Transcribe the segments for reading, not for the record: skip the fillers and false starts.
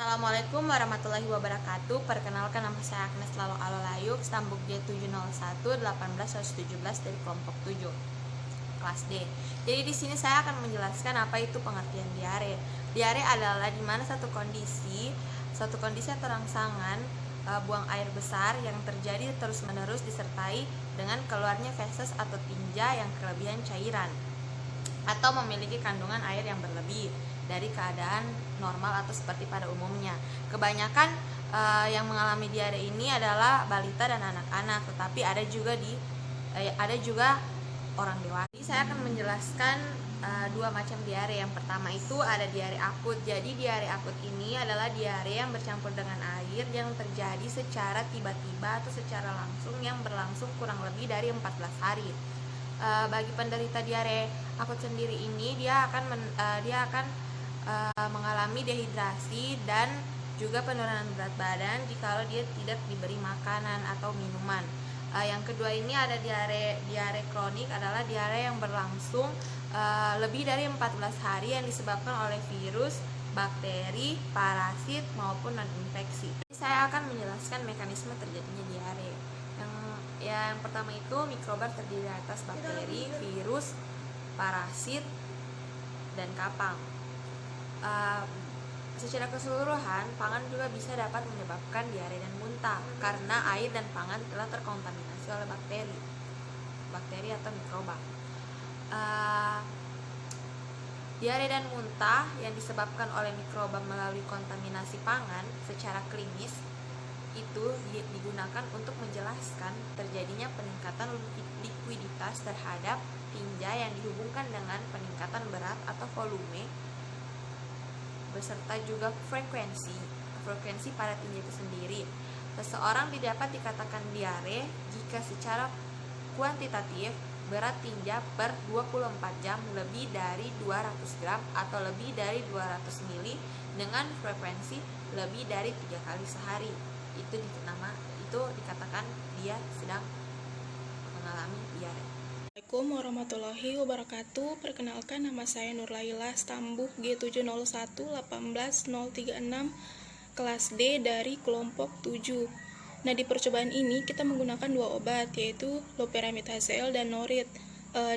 Assalamualaikum warahmatullahi wabarakatuh. Perkenalkan, nama saya Agnes Lalo Alolayuk, stambuk D701-18117 dari kelompok 7, kelas D. Jadi di sini saya akan menjelaskan apa itu pengertian diare. Diare adalah di mana satu kondisi atau rangsangan buang air besar yang terjadi terus-menerus disertai dengan keluarnya feses atau tinja yang kelebihan cairan atau memiliki kandungan air yang berlebih dari keadaan normal atau seperti pada umumnya. Kebanyakan yang mengalami diare ini adalah balita dan anak-anak, tetapi ada juga orang dewasa. Jadi saya akan menjelaskan dua macam diare. Yang pertama itu ada diare akut. Jadi diare akut ini adalah diare yang bercampur dengan air yang terjadi secara tiba-tiba atau secara langsung yang berlangsung kurang lebih dari 14 hari. Bagi penderita diare akut sendiri ini dia akan mengalami dehidrasi dan juga penurunan berat badan jika dia tidak diberi makanan atau minuman. Yang kedua ini ada diare kronik, adalah diare yang berlangsung lebih dari 14 hari yang disebabkan oleh virus, bakteri, parasit maupun non-infeksi. Saya akan menjelaskan mekanisme terjadinya diare. Yang pertama itu mikroba terdiri atas bakteri, virus, parasit, dan kapang. Secara keseluruhan, pangan juga bisa dapat menyebabkan diare dan muntah karena air dan pangan telah terkontaminasi oleh bakteri atau mikroba. Diare dan muntah yang disebabkan oleh mikroba melalui kontaminasi pangan secara klinis itu digunakan untuk menjelaskan terjadinya peningkatan likuiditas terhadap tinja yang dihubungkan dengan peningkatan berat atau volume beserta juga frekuensi pada tinja itu sendiri. Seseorang dapat dikatakan diare jika secara kuantitatif berat tinja per 24 jam lebih dari 200 gram atau lebih dari 200 mili dengan frekuensi lebih dari 3 kali sehari. Itu dikatakan dia sedang mengalami diare. Assalamualaikum warahmatullahi wabarakatuh. Perkenalkan, nama saya Nurlaila, stambuk G701-18036, kelas D dari kelompok 7. Nah, di percobaan ini kita menggunakan dua obat, yaitu loperamid HCl dan norit,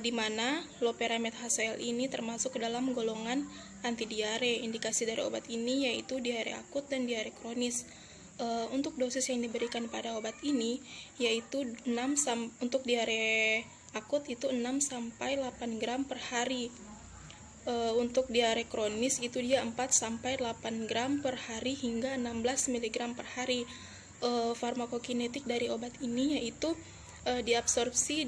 di mana loperamid HCl ini termasuk ke dalam golongan anti diare. Indikasi dari obat ini yaitu diare akut dan diare kronis. Untuk dosis yang diberikan pada obat ini yaitu untuk diare akut itu 6-8 gram per hari. Untuk diare kronis itu dia 4-8 gram per hari hingga 16 mg per hari. Farmakokinetik dari obat ini yaitu diabsorpsi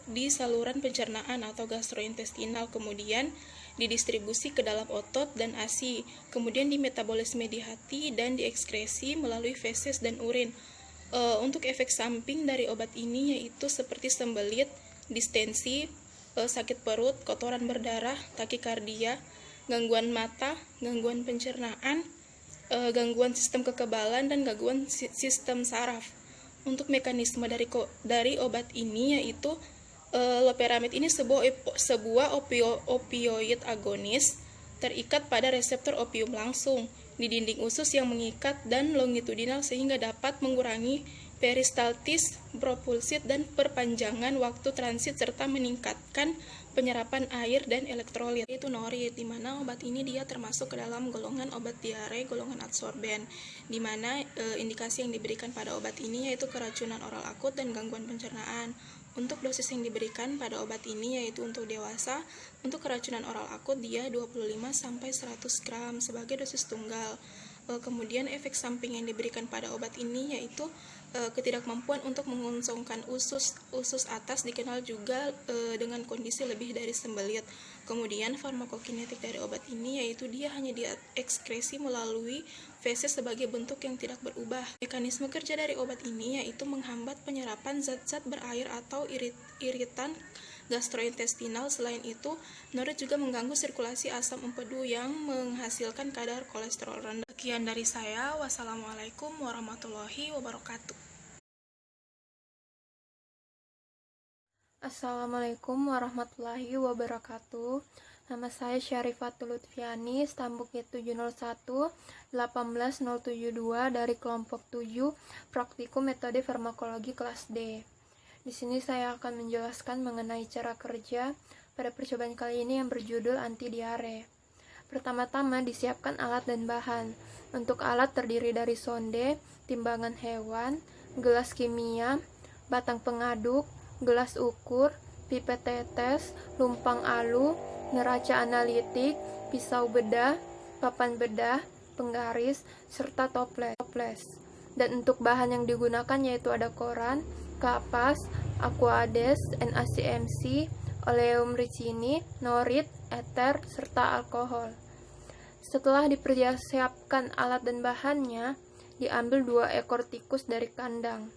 di saluran pencernaan atau gastrointestinal, kemudian didistribusi ke dalam otot dan ASI, kemudian dimetabolisme di hati dan diekskresi melalui feses dan urin. Untuk efek samping dari obat ini yaitu seperti sembelit, distensi, sakit perut, kotoran berdarah, takikardia, gangguan mata, gangguan pencernaan, gangguan sistem kekebalan, dan gangguan sistem saraf. Untuk mekanisme dari obat ini yaitu loperamid ini sebuah opioid agonis terikat pada reseptor opium langsung di dinding usus yang mengikat dan longitudinal sehingga dapat mengurangi peristaltis, propulsit, dan perpanjangan waktu transit serta meningkatkan penyerapan air dan elektrolit. Itu norit, di mana obat ini dia termasuk ke dalam golongan obat diare golongan adsorben, di mana indikasi yang diberikan pada obat ini yaitu keracunan oral akut dan gangguan pencernaan. Untuk dosis yang diberikan pada obat ini yaitu untuk dewasa, untuk keracunan oral akut dia 25-100 gram sebagai dosis tunggal. Kemudian efek samping yang diberikan pada obat ini yaitu ketidakmampuan untuk mengosongkan usus atas, dikenal juga dengan kondisi lebih dari sembelit. Kemudian farmakokinetik dari obat ini yaitu dia hanya diekskresi melalui feses sebagai bentuk yang tidak berubah. Mekanisme kerja dari obat ini yaitu menghambat penyerapan zat-zat berair atau iritan gastrointestinal. Selain itu, norit juga mengganggu sirkulasi asam empedu yang menghasilkan kadar kolesterol rendah. Sekian dari saya. Wassalamualaikum warahmatullahi wabarakatuh. Assalamualaikum warahmatullahi wabarakatuh. Nama saya Syarifatul Lutfiani, stambuk Y701 18072 dari kelompok 7, praktikum metode farmakologi kelas D. Di sini saya akan menjelaskan mengenai cara kerja pada percobaan kali ini yang berjudul anti diare. Pertama-tama disiapkan alat dan bahan. Untuk alat terdiri dari sonde, timbangan hewan, gelas kimia, batang pengaduk, gelas ukur, pipet tetes, lumpang alu, neraca analitik, pisau bedah, papan bedah, penggaris, serta toples. Dan untuk bahan yang digunakan yaitu ada koran, kapas, aquades, NaCMC, oleum ricini, norit, eter, serta alkohol. Setelah dipersiapkan alat dan bahannya, diambil 2 ekor tikus dari kandang.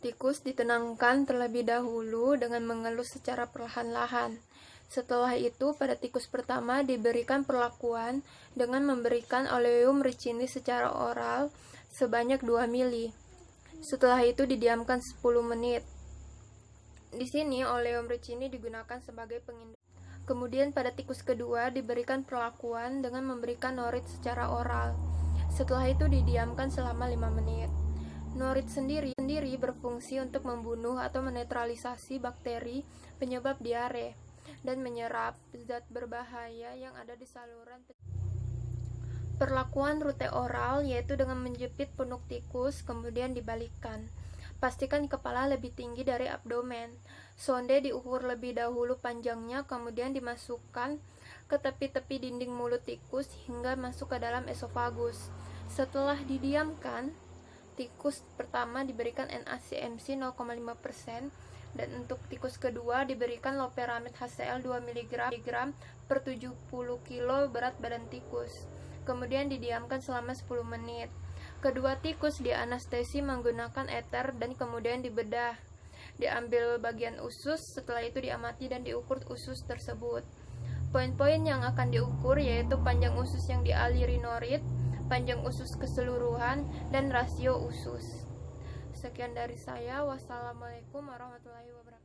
Tikus ditenangkan terlebih dahulu dengan mengelus secara perlahan-lahan. Setelah itu, pada tikus pertama diberikan perlakuan dengan memberikan oleum ricini secara oral sebanyak 2 mili. Setelah itu didiamkan 10 menit. Di sini oleum ricini digunakan sebagai pengindar. Kemudian pada tikus kedua diberikan perlakuan dengan memberikan norit secara oral. Setelah itu didiamkan selama 5 menit. Norit sendiri berfungsi untuk membunuh atau menetralisasi bakteri penyebab diare dan menyerap zat berbahaya yang ada di saluran. Perlakuan rute oral yaitu dengan menjepit punuk tikus kemudian dibalikkan. Pastikan kepala lebih tinggi dari abdomen. Sonde diukur lebih dahulu panjangnya kemudian dimasukkan ke tepi-tepi dinding mulut tikus hingga masuk ke dalam esofagus. Setelah didiamkan, tikus pertama diberikan NaCMC 0,5% dan untuk tikus kedua diberikan loperamid HCl 2 mg per 70 kg berat badan tikus. Kemudian didiamkan selama 10 menit. Kedua tikus dianestesi menggunakan eter dan kemudian dibedah. Diambil bagian usus, setelah itu diamati dan diukur usus tersebut. Poin-poin yang akan diukur yaitu panjang usus yang dialiri norit, panjang usus keseluruhan, dan rasio usus. Sekian dari saya. Wassalamualaikum warahmatullahi wabarakatuh.